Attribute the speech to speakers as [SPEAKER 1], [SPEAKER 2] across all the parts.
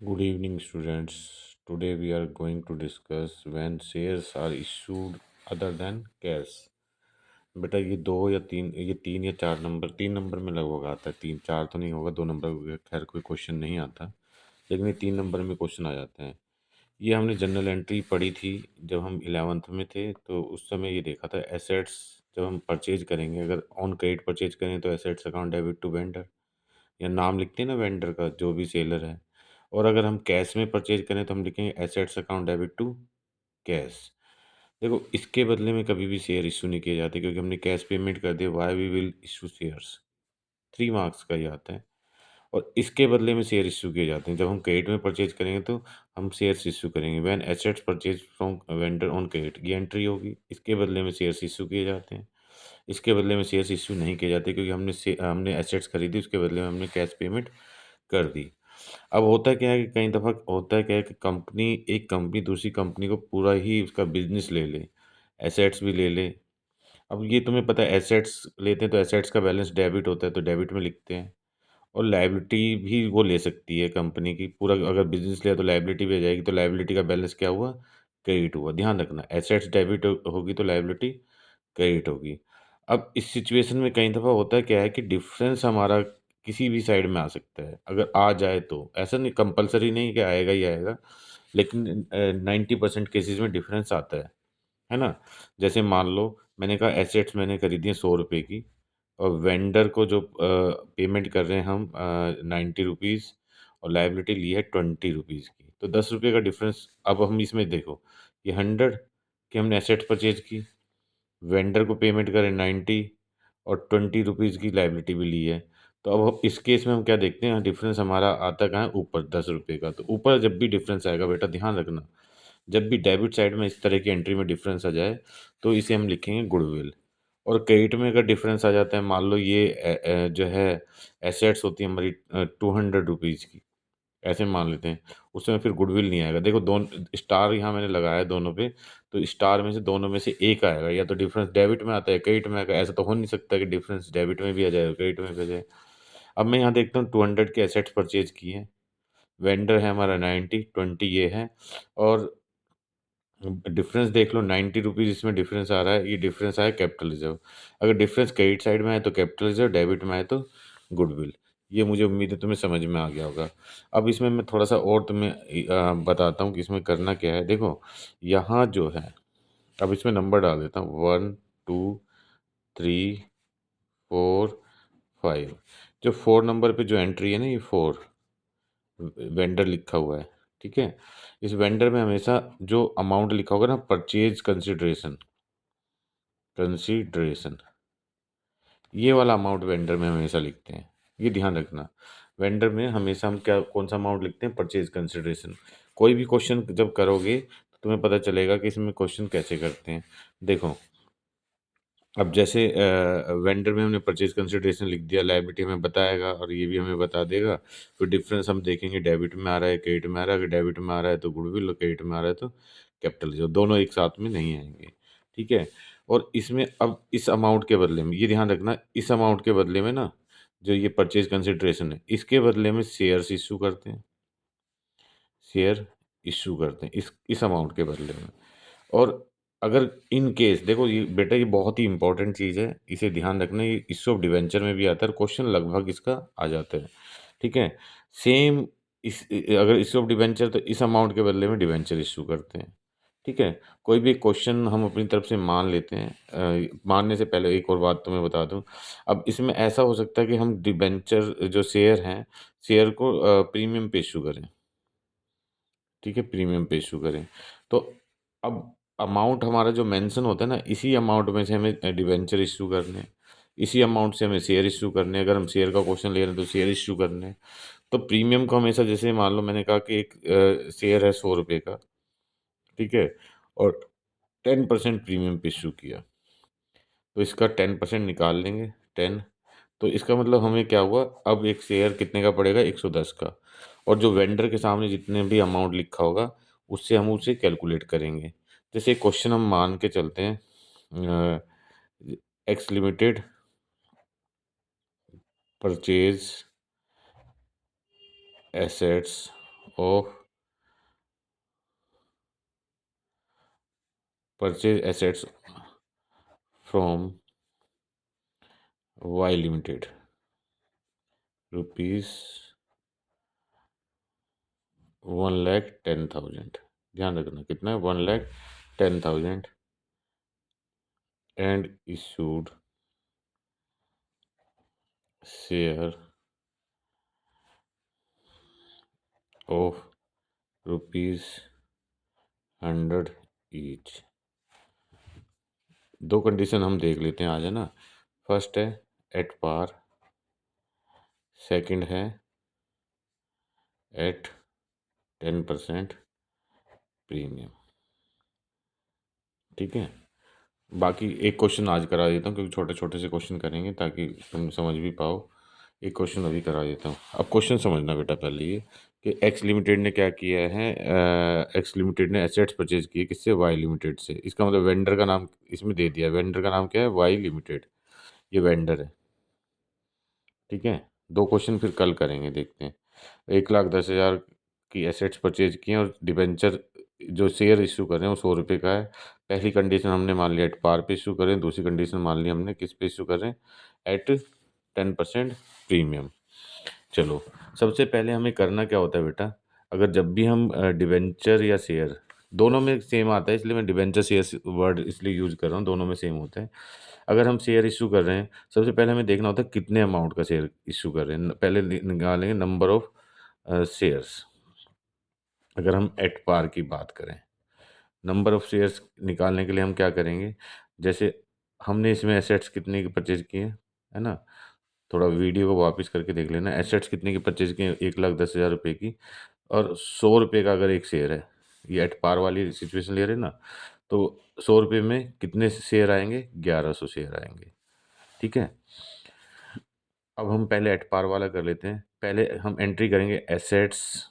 [SPEAKER 1] Good evening, students. Today we are going to discuss when shares are issued other than cash. बेटा ये दो या तीन ये तीन या चार नंबर 3 नंबर में लगभग आता है। 3 4 तो नहीं होगा, 2 नंबर का खैर कोई क्वेश्चन नहीं आता, लेकिन ये 3 नंबर में क्वेश्चन आ जाते हैं। ये हमने जनरल एंट्री पढ़ी थी जब हम 11th में थे, तो उस समय ये देखा था एसेट्स जब हम परचेज करेंगे, अगर ऑन क्रेडिट परचेज करें तो assets account debit to vendor, या नाम लिखते हैं ना वेंडर का जो भी सेलर है। और अगर हम कैश में परचेज करें तो हम लिखेंगे assets account debit to cash. देखो इसके बदले में कभी भी शेयर इशू नहीं किए जाते, क्योंकि हमने कैश पेमेंट कर दिया। Y we will issue shares, 3 marks का ये आता है। और इसके बदले में शेयर इशू किए जाते हैं जब हम क्रेडिट में परचेज करेंगे, तो हम शेयर्स इशू करेंगे when assets purchase from vendor on credit, ये एंट्री होगी। इसके बदले में शेयर्स इशू किए जाते हैं। इसके बदले में शेयर्स इशू नहीं किए जाते, क्योंकि हमने एसेट्स खरीदी, उसके बदले में हमने कैश पेमेंट कर दी। अब होता क्या है कि कई दफ़ा होता है क्या है कि एक कंपनी दूसरी कंपनी को पूरा ही उसका बिजनेस ले ले, एसेट्स भी ले ले। अब ये तुम्हें पता है, एसेट्स लेते हैं तो एसेट्स का बैलेंस डेबिट होता है तो डेबिट में लिखते हैं, और लायबिलिटी भी वो ले सकती है कंपनी की। पूरा अगर बिजनेस लिया तो लायबिलिटी भी आ जाएगी, तो लायबिलिटी का बैलेंस क्या हुआ, क्रेडिट हुआ। ध्यान रखना, एसेट्स डेबिट होगी तो लायबिलिटी क्रेडिट होगी। अब इस सिचुएशन में कई दफ़ा होता है क्या है कि डिफरेंस हमारा किसी भी साइड में आ सकता है। अगर आ जाए तो ऐसा नहीं, कंपल्सरी नहीं कि आएगा ही आएगा, लेकिन 90% केसेस में डिफरेंस आता है ना? जैसे मान लो मैंने कहा एसेट्स मैंने खरीदी है 100 रुपये की, और वेंडर को जो पेमेंट कर रहे हैं हम 90 रुपीज़, और लायबिलिटी ली है 20 रुपीज़ की, तो 10 रुपये का डिफरेंस। अब हम इसमें देखो, ये 100 की हमने एसेट परचेज की, वेंडर को पेमेंट करें 90, और 20 रुपीज़ की लायबिलिटी भी ली है। तो अब इस केस में हम क्या देखते हैं, डिफरेंस हमारा आता कहाँ है, ऊपर 10 रुपये का। तो ऊपर जब भी डिफरेंस आएगा बेटा ध्यान रखना, जब भी डेबिट साइड में इस तरह की एंट्री में डिफरेंस आ जाए तो इसे हम लिखेंगे गुडविल। और क्रेडिट में अगर डिफरेंस आ जाता है, मान लो ये जो है एसेट्स होती है हमारी 200 रुपीज़ की, ऐसे मान लेते हैं, उसमें फिर गुडविल नहीं आएगा। देखो दोनों स्टार यहाँ मैंने लगाया है दोनों पे, तो स्टार में से दोनों में से एक आएगा, या तो डिफरेंस डेबिट में आता है क्रेडिट में आएगा। ऐसा तो हो नहीं सकता कि डिफरेंस डेबिट में भी आ जाए और क्रेडिट में भी आ जाए। अब मैं यहाँ देखता हूँ 200 के एसेट्स परचेज किए हैं, वेंडर है हमारा 90, 20 ये है, और डिफरेंस देख लो 90 रुपीज़ इसमें डिफरेंस आ रहा है, ये डिफरेंस आया कैपिटल रिजर्व। अगर डिफरेंस क्रेडिट साइड में आए तो कैपिटल रिजर्व, डेबिट में आए तो गुडविल। ये मुझे उम्मीद है तुम्हें समझ में आ गया होगा। अब इसमें मैं थोड़ा सा और तुम्हें बताता हूँ कि इसमें करना क्या है। देखो यहाँ जो है, अब इसमें नंबर डाल देता हूँ, 1 2 3 4 5। जो 4 नंबर पे जो एंट्री है ना, ये 4 वेंडर लिखा हुआ है, ठीक है। इस वेंडर में हमेशा जो अमाउंट लिखा होगा ना, परचेज कंसिडरेशन, कंसीडरेशन, ये वाला अमाउंट वेंडर में हमेशा लिखते हैं। ये ध्यान रखना, वेंडर में हमेशा हम क्या कौन सा अमाउंट लिखते हैं, परचेज कंसिडरेशन। कोई भी क्वेश्चन जब करोगे तो तुम्हें पता चलेगा कि इसमें क्वेश्चन कैसे करते हैं। देखो अब जैसे वेंडर में हमने परचेज कंसिडरेशन लिख दिया, लायबिलिटी हमें बताएगा और ये भी हमें बता देगा। फिर डिफरेंस हम देखेंगे, डेबिट में आ रहा है क्रेडिट में आ रहा है। अगर डेबिट में आ रहा है तो गुडविल, और क्रेडिट में आ रहा है तो कैपिटल रिजर्व, दोनों एक साथ में नहीं आएंगे, ठीक है। और इसमें अब इस अमाउंट के बदले में, ये ध्यान रखना, इस अमाउंट के बदले में ना, जो ये परचेज कंसिडरेशन है, इसके बदले में शेयर्स इशू करते हैं, शेयर इशू करते हैं इस अमाउंट के बदले में। और अगर इन केस देखो, ये बेटा ये बहुत ही इंपॉर्टेंट चीज़ है, इसे ध्यान रखना। ये इश्यू ऑफ डिवेंचर में भी आता है, क्वेश्चन लगभग इसका आ जाता है, ठीक है। सेम अगर इश्यू ऑफ डिवेंचर, तो इस अमाउंट के बदले में डिवेंचर इशू करते हैं, ठीक है। कोई भी क्वेश्चन हम अपनी तरफ से मान लेते हैं। मानने से पहले एक और बात तुम्हें बता दूं, अब इसमें ऐसा हो सकता है कि हम डिवेंचर जो शेयर हैं, शेयर को प्रीमियम पे इशू करें, ठीक है, प्रीमियम पे इशू करें। तो अब अमाउंट हमारा जो मेंशन होता है ना, इसी अमाउंट में से हमें डिवेंचर इशू करने हैं, इसी अमाउंट से हमें शेयर इशू करने हैं। अगर हम शेयर का क्वेश्चन ले रहे हैं तो शेयर इशू करने हैं। तो प्रीमियम को हमेशा, जैसे मान लो मैंने कहा कि एक शेयर है 100 रुपये का, ठीक है, और 10% प्रीमियम पे इशू किया, तो इसका 10% निकाल लेंगे, 10। तो इसका मतलब हमें क्या हुआ, अब एक शेयर कितने का पड़ेगा, 110 का। और जो वेंडर के सामने जितने भी अमाउंट लिखा होगा, उससे हम उसे कैलकुलेट करेंगे। जैसे क्वेश्चन हम मान के चलते हैं, X limited purchase assets of purchase assets from Y limited rupees 1,10,000। ध्यान रखना कितना है, 1,10,000 and issued share of rupees 100 each. दो कंडीशन हम देख लेते हैं आज, है ना। फर्स्ट है एट पार, सेकंड है एट 10% प्रीमियम। ठीक है, बाकी एक क्वेश्चन आज करा देता हूँ क्योंकि छोटे छोटे से क्वेश्चन करेंगे ताकि तुम समझ भी पाओ। एक क्वेश्चन अभी करा देता हूँ। अब क्वेश्चन समझना बेटा पहले ये कि एक्स लिमिटेड ने क्या किया है। एक्स लिमिटेड ने एसेट्स परचेज किए किससे, वाई लिमिटेड से। इसका मतलब वेंडर का नाम इसमें दे दिया, वेंडर का नाम क्या है, वाई लिमिटेड, ये वेंडर है। ठीक है, दो क्वेश्चन फिर कल करेंगे, देखते हैं। 1,10,000 की एसेट्स परचेज किए और डिबेंचर जो शेयर इशू कर रहे हैं वो 100 रुपये का है। पहली कंडीशन हमने मान लिया एट पार पे इशू करें, दूसरी कंडीशन मान ली हमने किस पे इशू कर रहे हैं, एट 10% प्रीमियम। चलो, सबसे पहले हमें करना क्या होता है बेटा, अगर जब भी हम डिबेंचर या शेयर, दोनों में सेम आता है इसलिए मैं डिबेंचर शेयर वर्ड इसलिए यूज कर रहा हूँ, दोनों में सेम होता है। अगर हम शेयर इशू कर रहे हैं, सबसे पहले हमें देखना होता है कितने अमाउंट का शेयर इशू कर रहे हैं। पहले निकालेंगे नंबर ऑफ शेयर्स। अगर हम एट पार की बात करें, नंबर ऑफ शेयर्स निकालने के लिए हम क्या करेंगे, जैसे हमने इसमें एसेट्स कितने की परचेज किए, है ना। थोड़ा वीडियो को वापस करके देख लेना, एसेट्स कितने की परचेज किए, 1,10,000 रुपये की, और 100 रुपये का अगर एक शेयर है, ये एट पार वाली सिचुएशन ले रहे हैं ना, तो 100 रुपये में कितने शेयर आएंगे, 1,100 शेयर आएंगे। ठीक है, अब हम पहले एट पार वाला कर लेते हैं। पहले हम एंट्री करेंगे assets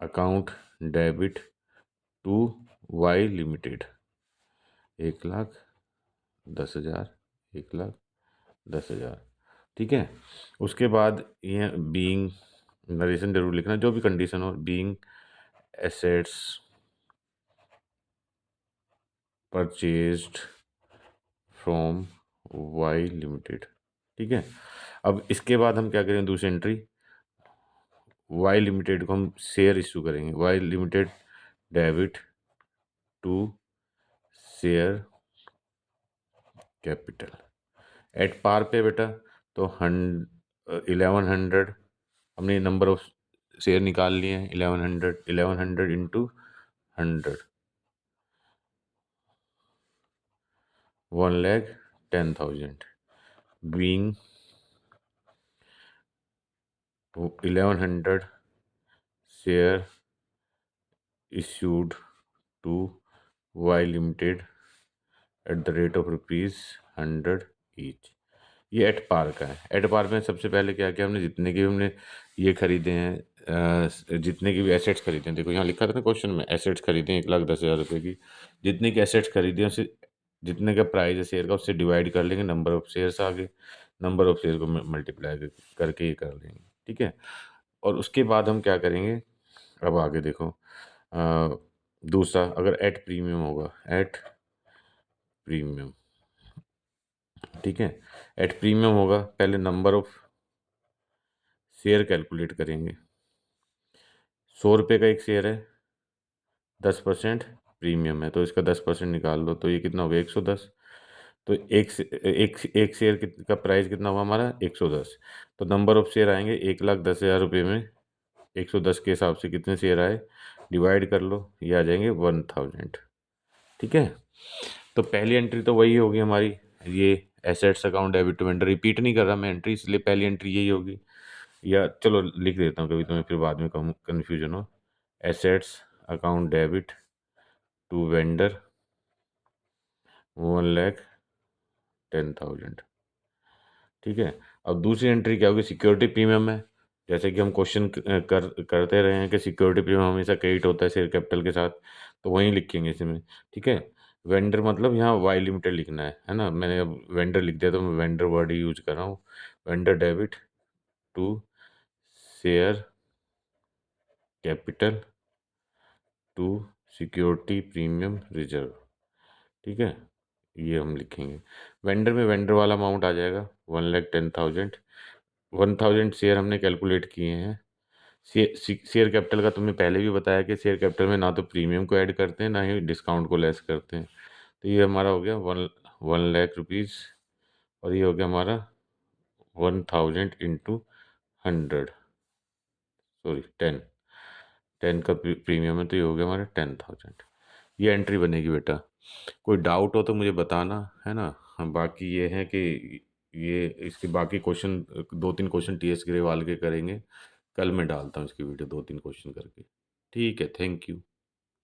[SPEAKER 1] account debit to Y limited, 1,10,000, 1,10,000। ठीक है, उसके बाद ये बीइंग, नरेशन जरूर लिखना जो भी कंडीशन हो, being assets purchased from Y limited. ठीक है, अब इसके बाद हम क्या करेंगे, दूसरी एंट्री वाई लिमिटेड को हम शेयर इशू करेंगे, Y limited debit to share capital. At par पे बेटा तो 1,100 हमने नंबर ऑफ शेयर निकाल लिए हैं, 1,100 into 100, 1,10,000 being 1,100 share issued to Y Limited at the rate of ₹100 each। ये एट पार का है। एट पार में सबसे पहले क्या किया हमने, जितने के भी हमने ये खरीदे हैं, जितने की भी एसेट्स खरीदे हैं, देखो यहाँ लिखा था ना क्वेश्चन में, एसेट्स खरीदे हैं 1,10,000 रुपये की, जितने की एसेट्स खरीदे हैं उससे जितने का प्राइस है शेयर का उससे डिवाइड कर लेंगे, नंबर ऑफ शेयर्स आगे, नंबर ऑफ शेयर को मल्टीप्लाई करके ये कर लेंगे। ठीक है, और उसके बाद हम क्या करेंगे, अब आगे देखो, दूसरा अगर एट प्रीमियम होगा, एट प्रीमियम। ठीक है, एट प्रीमियम होगा, पहले नंबर ऑफ शेयर कैलकुलेट करेंगे। 100 रुपये का एक शेयर है, 10% प्रीमियम है तो इसका 10% निकाल लो तो ये कितना हो गया, 110। तो एक शेयर का प्राइस कितना हुआ हमारा, 110। तो नंबर ऑफ शेयर आएंगे 1,10,000 रुपये में, 110 के हिसाब से कितने शेयर आए, डिवाइड कर लो, ये आ जाएंगे 1,000। ठीक है, तो पहली एंट्री तो वही होगी हमारी, ये assets account debit to vendor, repeat नहीं कर रहा मैं एंट्री, इसलिए पहली एंट्री यही होगी। या चलो लिख देता हूँ, कभी तुम्हें फिर बाद में कन्फ्यूजन हो। Assets account debit to vendor 1,10,000। ठीक है, अब दूसरी एंट्री क्या होगी, सिक्योरिटी प्रीमियम है। जैसे कि हम क्वेश्चन करते रहे हैं कि सिक्योरिटी प्रीमियम हमेशा क्रेडिट होता है शेयर कैपिटल के साथ, तो वहीं लिखेंगे इसमें। ठीक है, वेंडर मतलब यहाँ वाई लिमिटेड लिखना है ना, मैंने अब वेंडर लिख दिया तो मैं वेंडर वर्ड ही यूज कर रहा हूँ। Vendor debit to share capital to security premium reserve, ठीक है, ये हम लिखेंगे। वेंडर में वेंडर वाला अमाउंट आ जाएगा 1,10,000। 1,000 शेयर हमने कैलकुलेट किए हैं। शेयर कैपिटल का तुमने पहले भी बताया कि शेयर कैपिटल में ना तो प्रीमियम को ऐड करते हैं ना ही डिस्काउंट को लेस करते हैं। तो ये हमारा हो गया 1 लाख रुपीज़, और ये हो गया हमारा 1,000 इंटू 100, सॉरी 10 का प्रीमियम है, तो ये हो गया हमारा 10,000। ये एंट्री बनेगी बेटा। कोई डाउट हो तो मुझे बताना, है ना। हम बाकी ये है कि ये इसके बाकी क्वेश्चन 2-3 क्वेश्चन टीएस ग्रेवाल के करेंगे। कल मैं डालता हूँ इसकी वीडियो 2-3 क्वेश्चन करके। ठीक है, थैंक यू।